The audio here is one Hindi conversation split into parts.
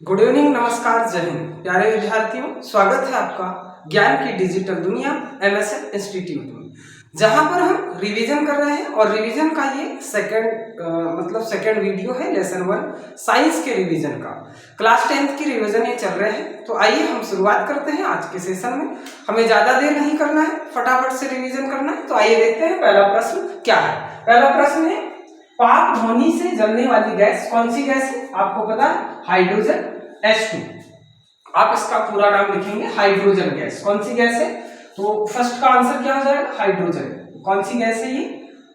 गुड इवनिंग, नमस्कार, जय हिंद। प्यारे विद्यार्थियों, स्वागत है आपका ज्ञान की डिजिटल दुनिया एमएसएन इंस्टीट्यूट में, जहां पर हम रिवीजन कर रहे हैं। और रिवीजन का ये सेकंड वीडियो है लेसन 1 साइंस के रिवीजन का। क्लास 10th की रिवीजन ये चल रहे हैं। तो आइए हम शुरुआत करते हैं आज के सेशन में। हमें ज्यादा देर नहीं करना है, फटाफट से रिवीजन करना है। तो आइए देखते हैं पहला प्रश्न क्या है। पहला प्रश्न है, पाप ध्वनि से जलने वाली गैस कौन सी गैस है? आपको पता है, हाइड्रोजन H2। आप इसका पूरा नाम लिखेंगे हाइड्रोजन गैस। कौन सी गैस है? तो फर्स्ट का आंसर क्या हो जाएगा? हाइड्रोजन। कौन सी गैस है ये?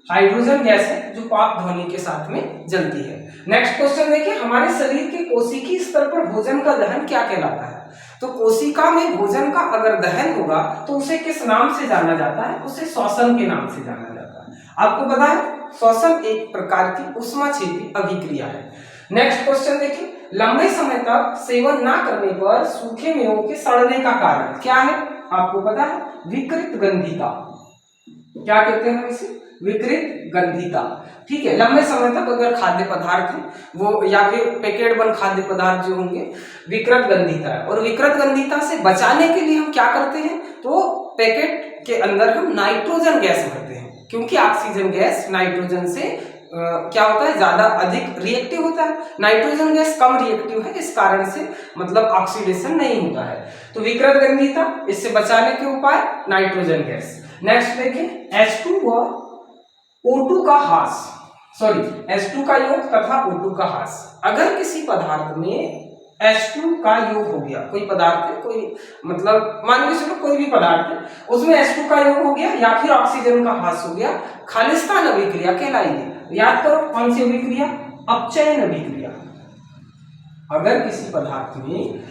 हाइड्रोजन गैस है, जो पाप ध्वनि के साथ में जलती है। नेक्स्ट क्वेश्चन देखिए, हमारे शरीर के कोशिकीय स्तर पर भोजन का दहन क्या कहलाता है? तो कोशिका में भोजन का अगर दहन होगा तो उसे किस नाम से जाना जाता है? उसे श्वसन के नाम से जाना जाता है। आपको पता है, श्वसन एक प्रकार की ऊष्माक्षेपी अभिक्रिया है। नेक्स्ट क्वेश्चन देखिए, लंबे समय तक सेवन ना करने पर सूखे मेवों के सड़ने का कारण क्या है? आपको पता है, विकृत गंधिता। क्या कहते हैं इसे? विकृत गंधिता। ठीक है, लंबे समय तक अगर खाद्य पदार्थ है वो, या फिर पैकेट बंद खाद्य पदार्थ जो होंगे, विकृत गंधिता है। और विकृत गंधिता से बचाने के लिए हम क्या करते हैं? तो पैकेट के अंदर हम नाइट्रोजन गैस भरते हैं, क्योंकि ऑक्सीजन गैस नाइट्रोजन से क्या होता है, ज्यादा अधिक रिएक्टिव होता है। नाइट्रोजन गैस कम रिएक्टिव है, इस कारण से ऑक्सीडेशन नहीं होता है। तो विकृत गंधिता, इससे बचाने के उपाय नाइट्रोजन गैस। नेक्स्ट देखें, H2 व O2 का ह्रास, H2 का योग तथा O2 का ह्रास। अगर किसी पदार्थ में H2 का योग हो गया, कोई पदार्थ है, कोई मान लीजिए चलो कोई भी पदार्थ है, उसमें H2 का योग हो गया या फिर ऑक्सीजन का ह्रास हो गया, खालिस्तान अभिक्रिया कहलाएगी। याद करो, कौन सी अभिक्रिया? अपचयन अभिक्रिया। अगर किसी पदार्थ में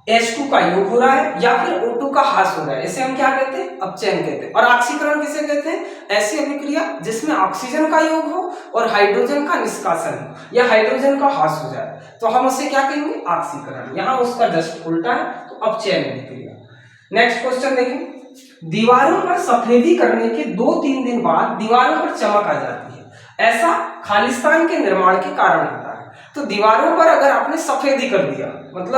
H2 का योग हो रहा है या फिर O2 का ह्रास हो रहा है, इसे हम क्या कहते हैं? अपचयन कहते हैं। और ऑक्सीकरण किसे कहते हैं? ऐसी अभिक्रिया जिसमें ऑक्सीजन का योग हो और हाइड्रोजन का निष्कासन हो या हाइड्रोजन का ह्रास हो जाए, तो हम उसे क्या कहेंगे? ऑक्सीकरण। यहाँ उसका जस्ट उल्टा है, तो अपचयन अभिक्रिया। नेक्स्ट क्वेश्चन देखें, दीवारों पर सफेदी करने के 2-3 दिन बाद दीवारों पर चमक आ जाती है। ऐसा खालिस्तान के निर्माण के कारण होता है। तो दीवारों पर अगर आपने सफेदी कर दिया,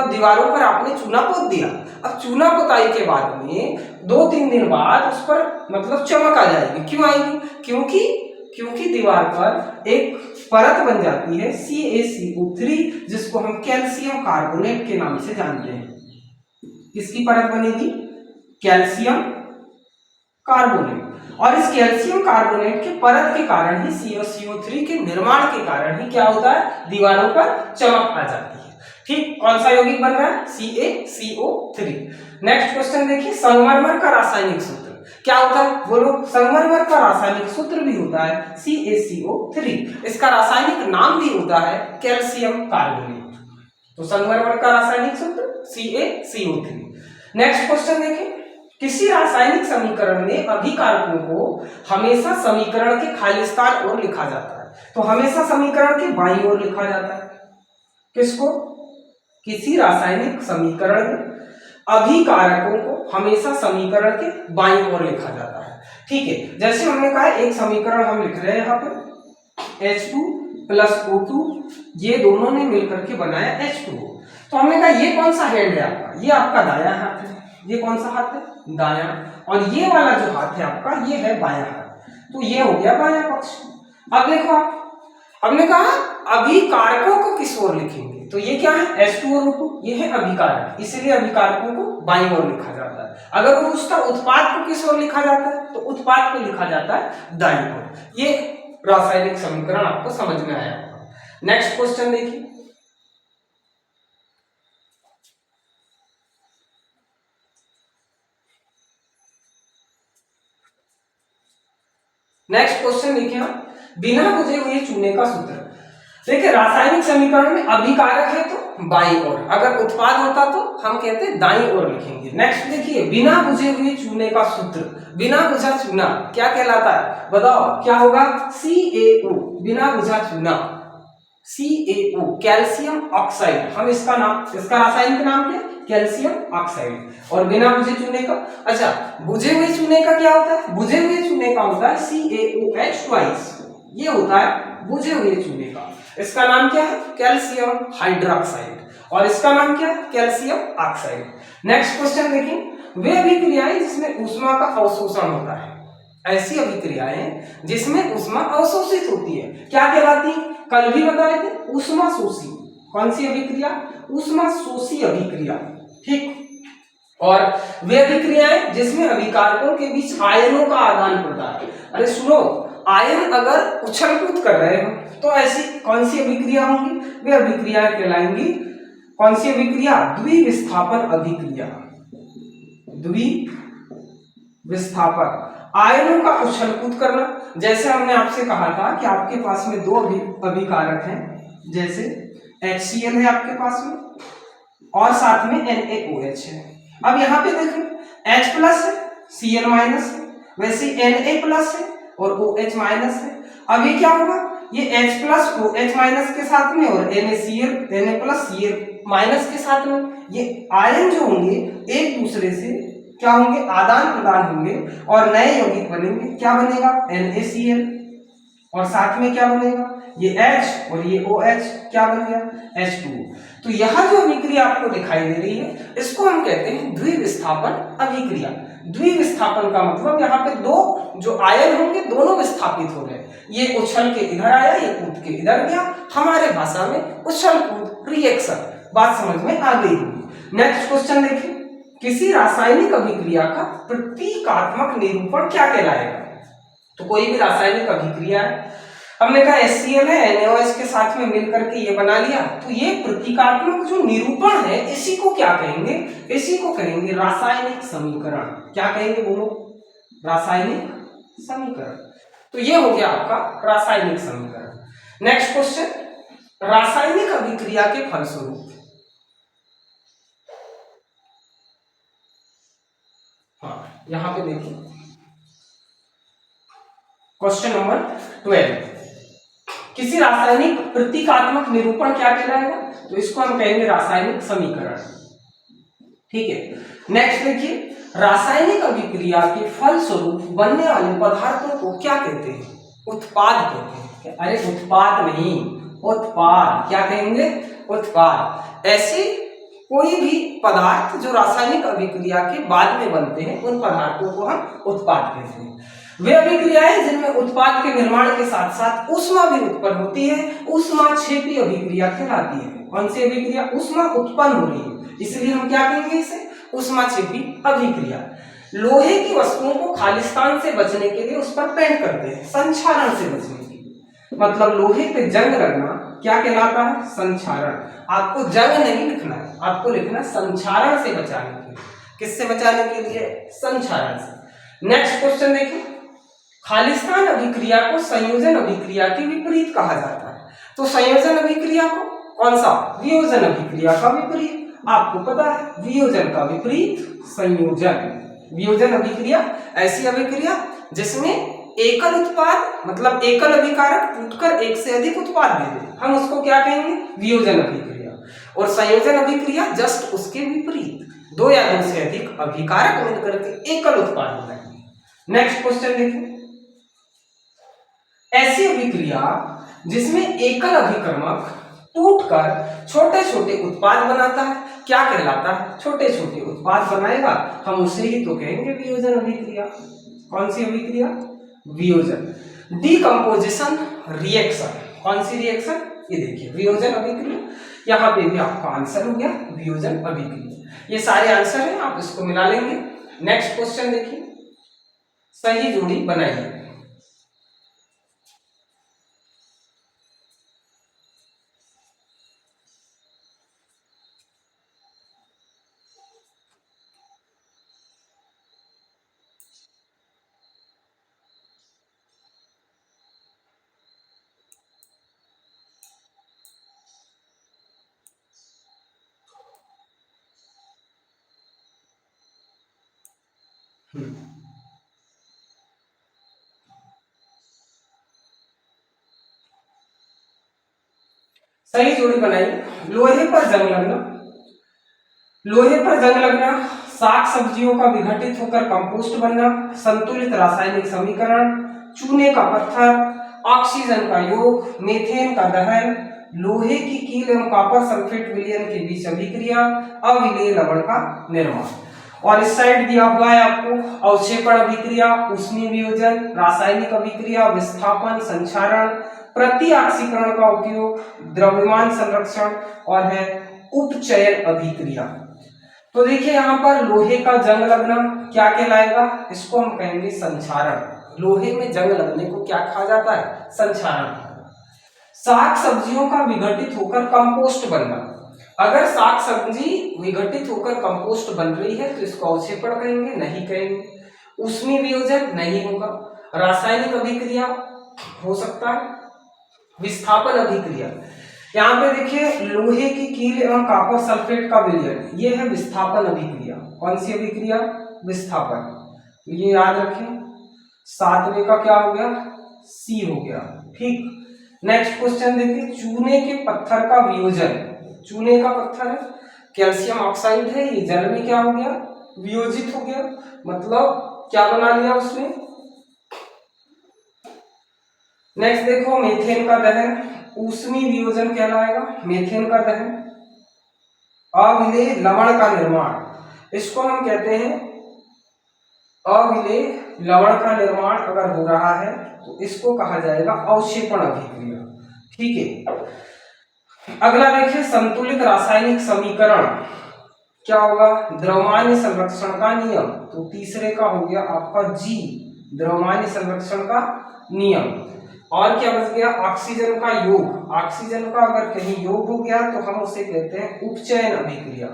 दीवारों पर आपने चूना पोत दिया, अब चूना पोताई के बाद में 2-3 दिन बाद उस पर चमक आ जाएगी। क्यों आएगी? क्योंकि दीवार पर एक परत बन जाती है CaCO3, जिसको हम कैल्शियम कार्बोनेट के नाम से जानते हैं। किसकी परत बनेगी? Calcium carbonate. और इस कैल्शियम कार्बोनेट के परत के कारण ही CaCO3 के निर्माण के कारण ही क्या होता है? दीवारों पर चमक आ जाती है। ठीक, कौन सा यौगिक बन रहा है? CaCO3। नेक्स्ट क्वेश्चन देखिए, संगमरमर का रासायनिक सूत्र क्या होता है? बोलो। संगमरमर का रासायनिक सूत्र भी होता है CaCO3। इसका रासायनिक नाम भी होता है कैल्शियम कार्बोनेट। तो संगमरमर का रासायनिक सूत्र CaCO3। नेक्स्ट क्वेश्चन देखिए, किसी रासायनिक समीकरण में अभिकारकों को हमेशा समीकरण के खालिस्तान ओर लिखा जाता है। तो हमेशा समीकरण के बाईं ओर लिखा जाता है। किसको? किसी रासायनिक समीकरण में अभिकारकों को हमेशा समीकरण के बाईं ओर लिखा जाता है। ठीक है, जैसे हमने कहा, एक समीकरण हम लिख रहे हैं यहाँ पे H2 + O2, ये दोनों ने मिलकर के बनाया H2O। तो हमने कहा ये कौन सा हैंड है आपका? ये आपका दायां हाथ है। ये कौन सा हाथ है? दायां। और ये वाला जो हाथ है आपका, ये है बायां हाथ। तो ये हो गया बायां पक्ष। अब देखो, आप हमने कहा अभिकारकों को किस ओर लिखेंगे? तो ये क्या है? H2 और O2, ये है अभिकारक, इसलिए अभिकारकों को बाईं ओर लिखा जाता है। अगर वो उसका उत्पाद को किस ओर लिखा जाता है? तो उत्पाद को लिखा जाता है दाईं ओर। ये रासायनिक समीकरण आपको समझ में आया होगा। नेक्स्ट क्वेश्चन देखिए, नेक्स्ट क्वेश्चन देखिए, आप बिना बुझे हुए चूने का सूत्र। देखिए, रासायनिक समीकरण में अभिकारक है तो बाईं ओर, अगर उत्पाद होता तो हम कहते हैं दाईं ओर लिखेंगे। नेक्स्ट देखिए, बिना बुझे हुए चूने का सूत्र। बिना बुझा चूना क्या कहलाता है? बताओ क्या होगा? CaO। बिना बुझा चूना CaO, कैल्शियम ऑक्साइड। हम इसका रासायनिक नाम क्या है? Calcium oxide. और बिना बुझे चूने का, अच्छा, बुझे हुए चूने का क्या होता है? बुझे हुए चूने का होता है CaOH2। ये होता है बुझे हुए चूने का। इसका नाम क्या है? Calcium hydroxide. और इसका नाम क्या है? Calcium oxide. नेक्स्ट क्वेश्चन देखिए, वे अभिक्रियाएं जिसमें ऊष्मा का अवशोषण होता है, ऐसी अभिक्रियाएं जिसमें ऊष्मा अवशोषित होती है क्या कहलाती है? कल भी बताए थे, ऊष्मा शोषी। कौन सी अभिक्रिया? ऊष्मा शोषी अभिक्रिया। ठीक। और वे अभिक्रियाएं जिसमें अभिकारकों के बीच आयनों का आदान प्रदान। अरे सुनो, आयन अगर उछल कूद कर रहे हो तो ऐसी कौन सी अभिक्रिया होंगी? वे अभिक्रियाएं कहलाएंगी कौन सी अभिक्रिया? द्विविस्थापन अभिक्रिया। द्विविस्थापन, आयनों का उछल कूद करना। जैसे हमने आपसे कहा था कि आपके पास में दो अभिकारक हैं, जैसे HCl है आपके पास में और साथ में NaOH है। अब यहाँ पे देखें, H प्लस है, Cl माइनस है, वैसे Na प्लस है और OH माइनस है। अब ये क्या होगा? ये H प्लस OH माइनस के साथ में और Na प्लस Cl माइनस के साथ में ये आयन जो होंगे एक दूसरे से क्या होंगे? आदान प्रदान होंगे और नए यौगिक बनेंगे। क्या बनेगा? NaCl। और साथ में क्या बनेगा? ये H और ये OH क्या बन गया? H2। तो यह जो अभिक्रिया आपको दिखाई दे रही है इसको हम कहते हैं द्विविस्थापन अभिक्रिया। द्विविस्थापन का मतलब यहाँ पे दो जो आयन होंगे दोनों विस्थापित हो गए। ये उछल के इधर आया, ये कूद के इधर गया। हमारे भाषा में उछल कूद रिएक्शन। बात समझ में आ गई होगी। नेक्स्ट क्वेश्चन देखिए, किसी रासायनिक अभिक्रिया का प्रतीकात्मक निरूपण क्या कहलाएगा? तो कोई भी रासायनिक अभिक्रिया है, हमने कहा HCl है, NaOH के साथ में मिलकर के ये बना लिया, तो ये प्रतीकात्मक जो निरूपण है इसी को क्या कहेंगे? इसी को कहेंगे रासायनिक समीकरण। क्या कहेंगे बोलो? रासायनिक समीकरण। तो ये हो गया आपका रासायनिक समीकरण। नेक्स्ट क्वेश्चन, रासायनिक अभिक्रिया के फलस्वरूप, हाँ यहां पे देखिए क्वेश्चन नंबर 12, किसी रासायनिक प्रतीकात्मक निरूपण क्या कहलाएगा? तो इसको हम कहेंगे रासायनिक समीकरण। ठीक है। नेक्स्ट देखिए, रासायनिक अभिक्रिया के फलस्वरूप बनने वाले पदार्थों को क्या कहते हैं? उत्पाद कहते हैं। अरे उत्पाद नहीं, उत्पाद। क्या कहेंगे? उत्पाद। ऐसे कोई भी पदार्थ जो रासायनिक अभिक्रिया के बाद में बनते हैं उन पदार्थों को हम उत्पाद कहते हैं। वे अभिक्रियाएं जिनमें उत्पाद के निर्माण के साथ साथ ऊष्मा भी उत्पन्न होती है, ऊष्माक्षेपी अभिक्रिया कहलाती है। कौन सी अभिक्रिया? ऊष्मा उत्पन्न हो रही है, इसलिए हम क्या कहेंगे इसे? ऊष्माक्षेपी अभिक्रिया। लोहे की वस्तुओं को खालिस्तान से बचने के लिए उस पर पेंट करते हैं, संक्षारण से बचने के लिए। मतलब लोहे पे जंग लगना क्या कहलाता है? संक्षारण। आपको जंग नहीं लिखना है, आपको लिखना संक्षारण से बचाने के लिए। किससे बचाने के लिए? संक्षारण से। नेक्स्ट क्वेश्चन देखिए, खालिस्तान अभिक्रिया को संयोजन अभिक्रिया के विपरीत कहा जाता है। तो संयोजन अभिक्रिया को कौन सा? वियोजन अभिक्रिया का विपरीत। आपको पता है वियोजन का विपरीत संयोजन। वियोजन अभिक्रिया ऐसी अभिक्रिया जिसमें एकल उत्पाद मतलब एकल अभिकारक टूटकर एक से अधिक उत्पाद दे दे, हम उसको क्या कहेंगे? वियोजन अभिक्रिया। और संयोजन अभिक्रिया जस्ट उसके विपरीत, दो या दो से अधिक अभिकारक मिलकर के एकल उत्पाद बनाएंगे। नेक्स्ट क्वेश्चन देखिए, ऐसी अभिक्रिया जिसमें एकल अभिकर्मक टूटकर छोटे छोटे उत्पाद बनाता है क्या कहलाता है? छोटे छोटे उत्पाद बनाएगा, हम उसे ही तो कहेंगे वियोजन अभिक्रिया। कौन सी अभिक्रिया? वियोजन। Decomposition reaction. कौन सी रिएक्शन? ये देखिए वियोजन अभिक्रिया। यहाँ पे भी आपका आंसर हो गया वियोजन अभिक्रिया। ये सारे आंसर हैं, आप इसको मिला लेंगे। नेक्स्ट क्वेश्चन देखिए, सही जोड़ी बनाइए। सही जोड़ी बनाइए। लोहे पर जंग लगना, लोहे पर जंग लगना, साग सब्जियों का विघटित होकर कंपोस्ट बनना, संतुलित रासायनिक समीकरण, चूने का पत्थर, ऑक्सीजन का योग, मीथेन का दहन, लोहे की कील एवं कॉपर सल्फेट विलयन के बीच अभिक्रिया अविलेय लवण का निर्माण। और इस साइड दिया हुआ है आपको अवक्षेपण अभिक्रिया, ऊष्मीय वियोजन, रासायनिक अभिक्रिया, विस्थापन, संक्षारण, प्रति ऑक्सीकरण का उपयोग, द्रव्यमान संरक्षण और है उपचयन अभिक्रिया। तो देखिए यहाँ पर लोहे का जंग लगना क्या कहलाएगा, इसको हम कहेंगे संक्षारण। लोहे में जंग लगने को क्या कहा जाता है, संक्षारण। साग सब्जियों का विघटित होकर कंपोस्ट बनना, अगर साग सब्जी विघटित होकर कंपोस्ट बन रही है तो इसको अवक्षेपण कहेंगे, नहीं कहेंगे। ऊष्मीय वियोजन नहीं होगा। रासायनिक अभिक्रिया हो सकता है, विस्थापन अभिक्रिया, यहाँ पे देखिए लोहे की कील एवं कॉपर सल्फेट का विलयन, ये है विस्थापन अभिक्रिया। कौन सी अभिक्रिया, विस्थापन। तो ये याद रखें, 7वें का क्या हो गया, सी हो गया। ठीक, नेक्स्ट क्वेश्चन देखिए, चूने के पत्थर का वियोजन। चूने का पत्थर है, कैल्शियम ऑक्साइड है, ये जल में क्या हो गया, वियोजित हो गया, मतलब क्या बना लिया उसने। नेक्स्ट देखो, मीथेन का दहन ऊष्मीय वियोजन कहलाएगा। मीथेन का दहन, अविलेय लवण का निर्माण, इसको हम कहते हैं अविलेय लवण का निर्माण अगर हो रहा है तो इसको कहा जाएगा अवक्षेपण अभिक्रिया। ठीक है, अगला देखिए संतुलित रासायनिक समीकरण क्या होगा, द्रव्यमान संरक्षण का नियम। तो तीसरे का हो गया आपका जी, द्रव्यमान संरक्षण का नियम। और क्या बच गया, ऑक्सीजन का योग। ऑक्सीजन का अगर कहीं योग हो गया तो हम उसे कहते हैं उपचयन अभिक्रिया।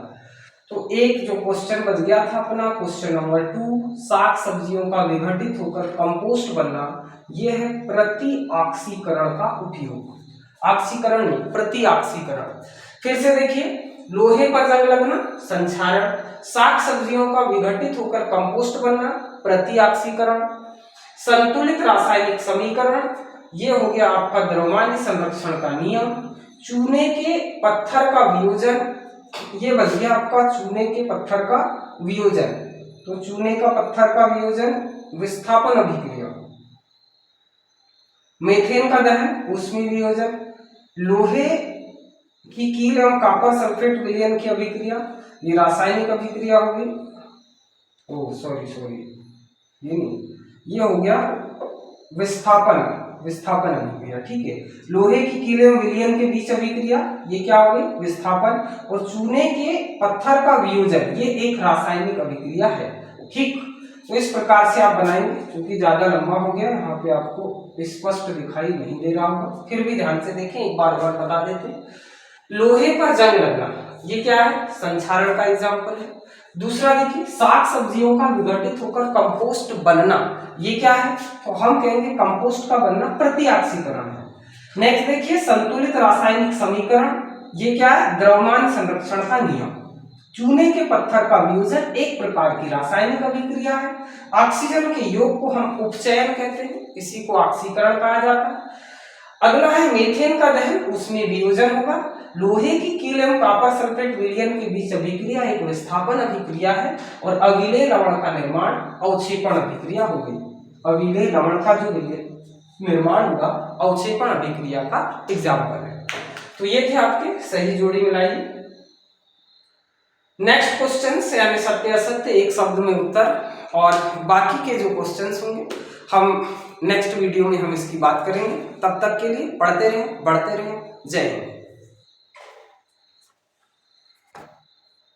तो एक जो क्वेश्चन बच गया था अपना, क्वेश्चन नंबर 2, साग सब्जियों का विघटित होकर कंपोस्ट बनना, यह है प्रति ऑक्सीकरण का उपयोग। ऑक्सीकरण नहीं, प्रति ऑक्सीकरण। फिर से देखिए, लोहे पर जंग लगना संक्षारण, साग सब्जियों का विघटित होकर कंपोस्ट बनना प्रति ऑक्सीकरण, संतुलित रासायनिक समीकरण, ये हो गया आपका द्रव्यमान संरक्षण का नियम, चूने के पत्थर का वियोजन, ये बच गया आपका चूने के पत्थर का वियोजन। तो चूने का पत्थर का वियोजन, विस्थापन अभिक्रिया, मीथेन का दहन ऊष्मीय वियोजन, लोहे की कील एवं कॉपर सल्फेट विलयन की अभिक्रिया, ये रासायनिक अभिक्रिया होगी। ओ सॉरी, ये नहीं, ये हो गया विस्थापन अभिक्रिया। ठीक है, लोहे की कील एवं विलयन के बीच अभिक्रिया, ये क्या हो गई, विस्थापन। और चूने के पत्थर का वियोजन, ये एक रासायनिक अभिक्रिया है। ठीक, तो इस प्रकार से आप बनाएंगे, क्योंकि ज्यादा लंबा हो गया, यहाँ पे आपको स्पष्ट दिखाई नहीं दे रहा होगा, फिर भी ध्यान से देखें, एक बार और बता देते हैं। लोहे पर जंग लगना, ये क्या है, संक्षारण का एग्जाम्पल है। दूसरा देखिए, साग सब्जियों का विघटित होकर कंपोस्ट बनना, ये क्या है, तो हम कहेंगे कंपोस्ट का बनना प्रति ऑक्सीकरण है। नेक्स्ट देखिए, संतुलित रासायनिक समीकरण, ये क्या है, द्रव्यमान संरक्षण का नियम। चूने के पत्थर का वियोजन एक प्रकार की रासायनिक अभिक्रिया है। ऑक्सीजन के योग को हम उपचयन कहते हैं, इसी को ऑक्सीकरण कहा जाता है। अगला है मीथेन का दहन, उसमें वियोजन होगा। लोहे की कील एवं कॉपर सल्फेट विलयन के बीच अभिक्रिया एक विस्थापन अभिक्रिया है। और अविलेय लवण का निर्माण अवक्षेपण अभिक्रिया हो गई। अविलेय लवण का जो निर्माण होगा अवक्षेपण अभिक्रिया का एग्जाम्पल है। तो ये थे आपके सही जोड़ी मिलाइए। नेक्स्ट क्वेश्चन यानी सत्य असत्य, एक शब्द में उत्तर, और बाकी के जो क्वेश्चंस होंगे हम नेक्स्ट वीडियो में हम इसकी बात करेंगे। तब तक के लिए पढ़ते रहें, बढ़ते रहें। जय हिंद।